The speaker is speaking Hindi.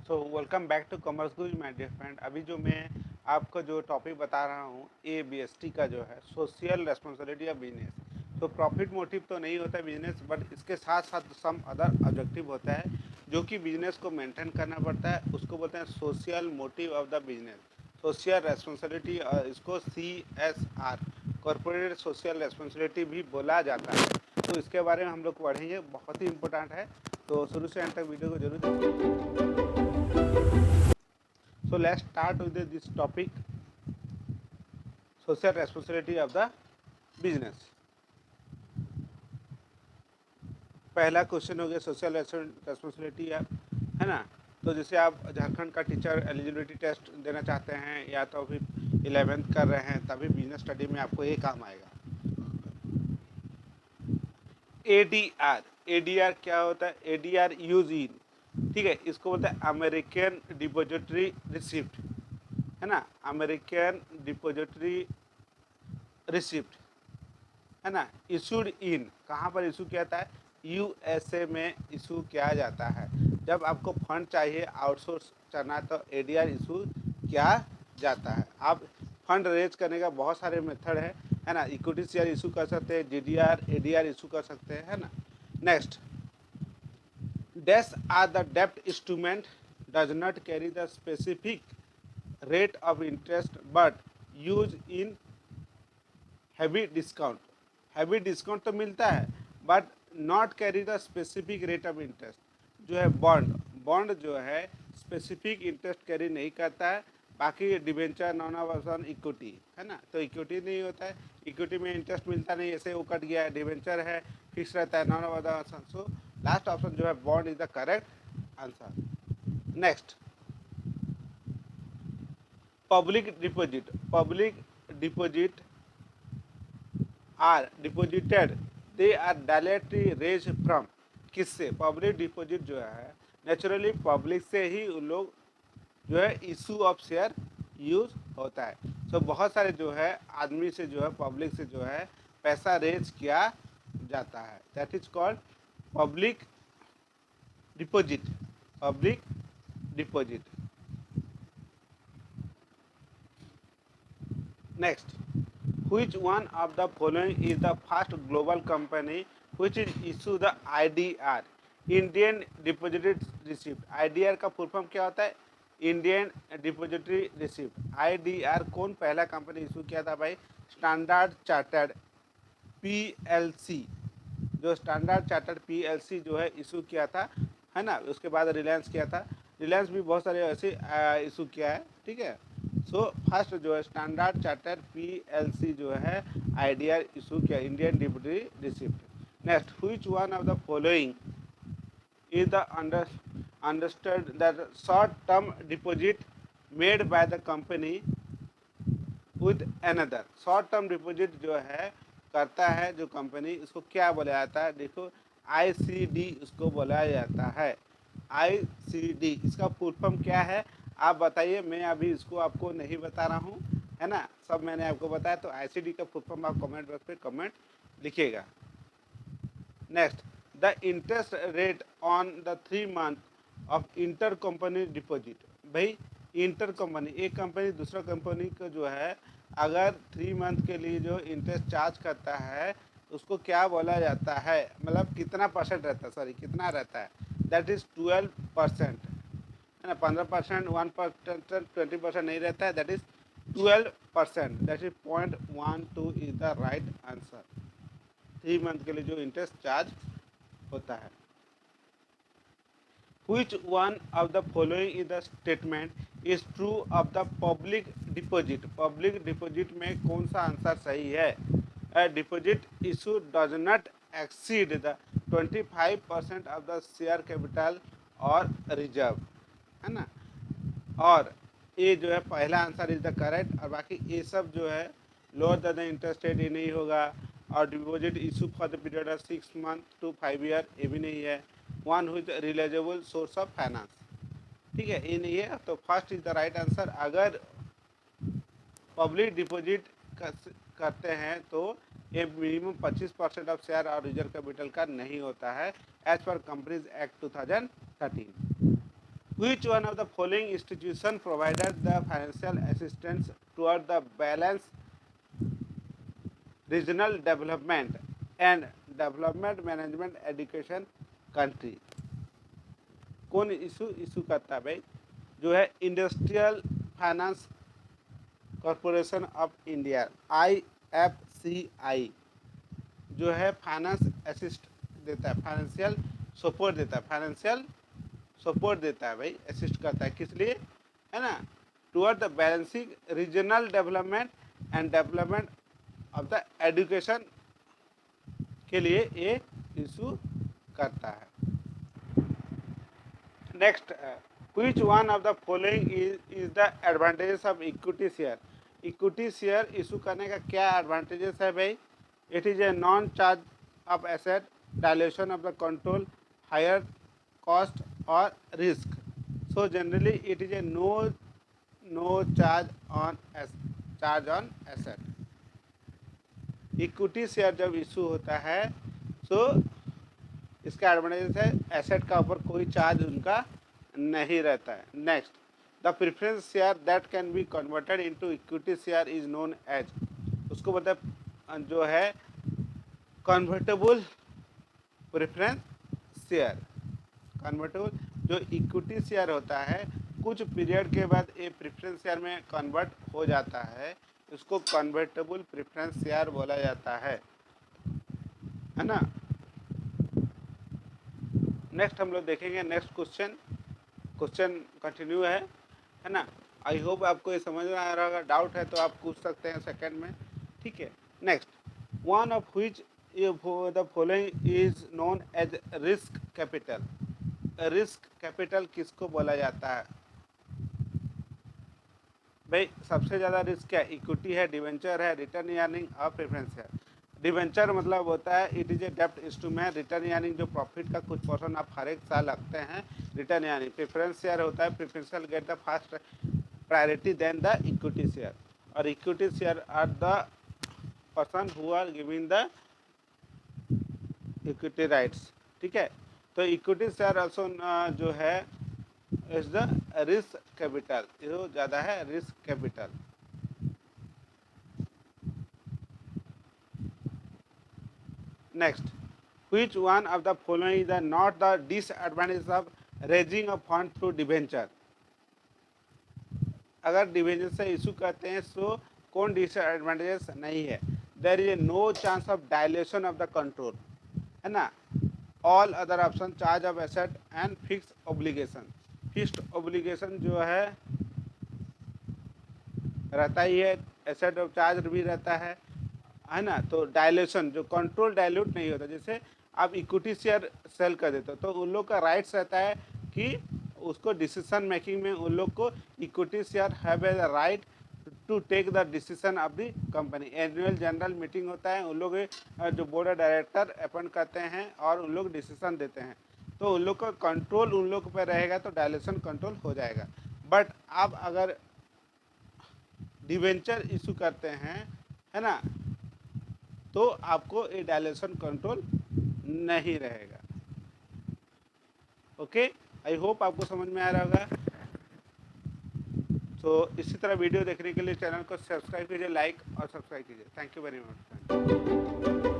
So welcome back to commerce गुज माय डियर फ्रेंड। अभी जो मैं आपको जो टॉपिक बता रहा हूँ ABST का जो है सोशल रेस्पॉन्सिबिलिटी ऑफ बिजनेस। तो प्रॉफिट मोटिव तो नहीं होता है बिजनेस, बट इसके साथ साथ सम अदर ऑब्जेक्टिव होता है जो कि बिजनेस को मेंटेन करना पड़ता है। उसको बोलते हैं social motive of the business, social responsibility. इसको CSR, कॉरपोरेट सोशल रेस्पॉन्सिबिलिटी भी बोला जाता है। तो इसके बारे में हम लोग पढ़ेंगे, बहुत ही इंपॉर्टेंट है। तो शुरू से एंड तक वीडियो को जरूर देखिए। So let's start with this topic, social responsibility of the business. पहला क्वेश्चन हो गया सोशल रेस्पॉन्सिबिलिटी है ना। तो जैसे आप झारखंड का टीचर एलिजिबिलिटी टेस्ट देना चाहते हैं या तो फिर 11th कर रहे हैं, तभी बिजनेस स्टडी में आपको ये काम आएगा। ADR, ADR क्या होता है? ADR यूज इन, ठीक है, इसको बोलते हैं अमेरिकन डिपोजिटरी रिसिप्ट, है ना, अमेरिकन डिपोजिटरी रिसिप्ट, है ना। इशूड इन, कहाँ पर इशू किया जाता है? USA में इशू किया जाता है। जब आपको फंड चाहिए आउटसोर्स करना तो ADR इशू किया जाता है। आप फंड रेज करने का बहुत सारे मेथड है ना। इक्विटी शेयर इशू कर सकते हैं, GDR ADR इशू कर सकते हैं, है ना। नेक्स्ट, डैश आर द डेप्ट instrument does not carry the specific rate of interest but use in heavy discount. Heavy discount तो मिलता है but not carry the specific rate of interest. जो है बॉन्ड, बॉन्ड जो है स्पेसिफिक इंटरेस्ट कैरी नहीं करता है। बाकी डिवेंचर, नॉन ऑप्शन, इक्विटी, है ना, तो इक्विटी नहीं होता है। इक्विटी में इंटरेस्ट मिलता नहीं, ऐसे वो कट गया है। डिवेंचर है, फिक्स रहता है, non option. So last option जो है bond is the correct answer. Next, public deposit, public deposit are deposited, they are directly raise from, किससे? पब्लिक डिपॉजिट जो है नेचुरली पब्लिक से ही उन लोग जो है इशू ऑफ शेयर यूज होता है। सो बहुत सारे जो है आदमी से जो है पब्लिक से जो है पैसा रेज किया जाता है, that is called public deposit, public deposit. Next, which one of the following is the first global company which is issue the IDR, Indian Depository Receipt? IDR का फुल फॉर्म क्या होता है? Indian depository receipt. IDR कौन पहला कंपनी इशू किया था भाई? स्टैंडर्ड चार्टर्ड PLC, जो स्टैंडर्ड चार्टर्ड PLC जो है इशू किया था, है ना। उसके बाद रिलायंस किया था, रिलायंस भी बहुत सारे ऐसे इशू किया है, ठीक है। सो फर्स्ट जो है स्टैंडर्ड चार्टर्ड PLC जो है IDR इशू किया, Indian depository receipt. Next, which one of the following is the understood that short term deposit made by the company with another। Short term deposit जो है करता है जो कंपनी, इसको क्या बोला जाता है? देखो, ICD उसको बोला जाता है। ICD इसका फुल फॉर्म क्या है आप बताइए। मैं अभी इसको आपको नहीं बता रहा हूँ, है ना, सब मैंने आपको बताया। तो ICD का फुल फॉर्म आप कमेंट बॉक्स पे कमेंट लिखिएगा। Next, the interest rate on the 3 month of inter company deposit. भाई इंटर कंपनी, एक कंपनी दूसरा कंपनी को जो है अगर 3 month के लिए जो इंटरेस्ट चार्ज करता है उसको क्या बोला जाता है? मतलब कितना परसेंट रहता है, सॉरी कितना रहता है? दैट इज 12%, है ना। 15%, 1%, 20% नहीं रहता है, that is 12%, that is 0.12 is the right answer. 3 month के लिए जो इंटरेस्ट चार्ज होता है। Which one of the following is the statement is true of the public deposit? Public deposit में कौन सा आंसर सही है? A deposit issue does not exceed the 25% of the share capital or reserve, है ना। और ये जो है पहला आंसर इज द करेक्ट, और बाकी ये सब जो है lower than the interest rate ये नहीं होगा। और deposit issue for the period of 6 month to 5 year ये भी नहीं है। One with realisable source of finance, ठीक है, ये नहीं है। तो first is the right answer. अगर पब्लिक डिपॉजिट करते हैं तो ये मिनिमम 25% ऑफ शेयर और रिजर्व कैपिटल का नहीं होता है, as per companies act 2013। Which one of the following institution provided the financial assistance toward the balanced regional development and development management education country? कौन इशू इशू करता है भाई? जो है industrial finance corporation of India, IFCI, जो है फाइनेंस असिस्ट देता है, फाइनेंशियल सपोर्ट देता है, फाइनेंशियल सपोर्ट देता है भाई, असिस्ट करता है किस लिए, है ना, toward the balancing regional development and development of the education के लिए ये इशू करता है। Next, which one of the following is the advantages of equity share? Equity share issue करने का क्या एडवांटेजेस है भाई? It is a non charge of asset, dilution of the control, higher cost और risk. So generally it is a no charge on asset. Equity share जब इशू होता है तो इसका एडवांटेज है एसेट का ऊपर कोई चार्ज उनका नहीं रहता है. Next, the preference share that can be converted into equity share is known as, उसको मतलब जो है कन्वर्टेबल प्रेफरेंस शेयर. कन्वर्टेबल जो इक्विटी शेयर होता है कुछ पीरियड के बाद ये प्रेफरेंस शेयर में कन्वर्ट हो जाता है, उसको कन्वर्टेबल प्रेफरेंस शेयर बोला जाता है ना. नेक्स्ट हम लोग देखेंगे नेक्स्ट क्वेश्चन कंटिन्यू है ना. आई होप आपको ये समझ में आ रहा होगा. डाउट है तो आप पूछ सकते हैं सेकंड में, ठीक है. Next, one of which the following is known as risk capital. Risk capital किसको बोला जाता है भाई? सबसे ज़्यादा रिस्क क्या है? इक्विटी है, डिवेंचर है, रिटर्न अर्निंग और प्रेफरेंस है. डिवेंचर मतलब होता है इट इज ए डेप्ट इंस्ट्रूमेंट. रिटर्न अर्निंग जो प्रॉफिट का कुछ परसेंट आप हर एक साल रखते हैं, रिटर्न अर्निंग. प्रेफरेंस शेयर होता है preferential get the fast priority than the equity share. और equity share are the person who are giving the equity rights, ठीक है. तो इक्विटी शेयर ऑल्सो जो है इज द रिस्क कैपिटल, जो ज़्यादा है risk capital. Next, which one of the following is not the disadvantage of raising a fund through debenture? अगर डिवेंचर से इशू करते हैं तो कौन डिसएडवांटेजेस नहीं है? There is a no chance of dilution of the control, है ना. All other option charge of asset and fix obligation. Fixed obligation जो है रहता ही है, एसेट ऑफ चार्ज भी रहता है ना. तो डायलेशन जो कंट्रोल डायल्यूट नहीं होता. जैसे आप इक्विटी शेयर सेल कर देते हो तो उन लोग का राइट्स रहता है कि उसको डिसीजन मेकिंग में उन लोग को equity share have a right to take the decision of the company. Annual general meeting होता है, उन लोग जो बोर्ड ऑफ डायरेक्टर अपॉइंट करते हैं और उन लोग डिसीजन देते हैं. तो उन लोग का कंट्रोल उन लोग पर रहेगा तो डायलेशन कंट्रोल हो जाएगा. बट आप अगर डिवेंचर इशू करते हैं, है ना, तो आपको ये डायलेशन कंट्रोल नहीं रहेगा. ओके, आई होप आपको समझ में आ रहा होगा. तो इसी तरह वीडियो देखने के लिए चैनल को सब्सक्राइब कीजिए, लाइक और सब्सक्राइब कीजिए. Thank you very much.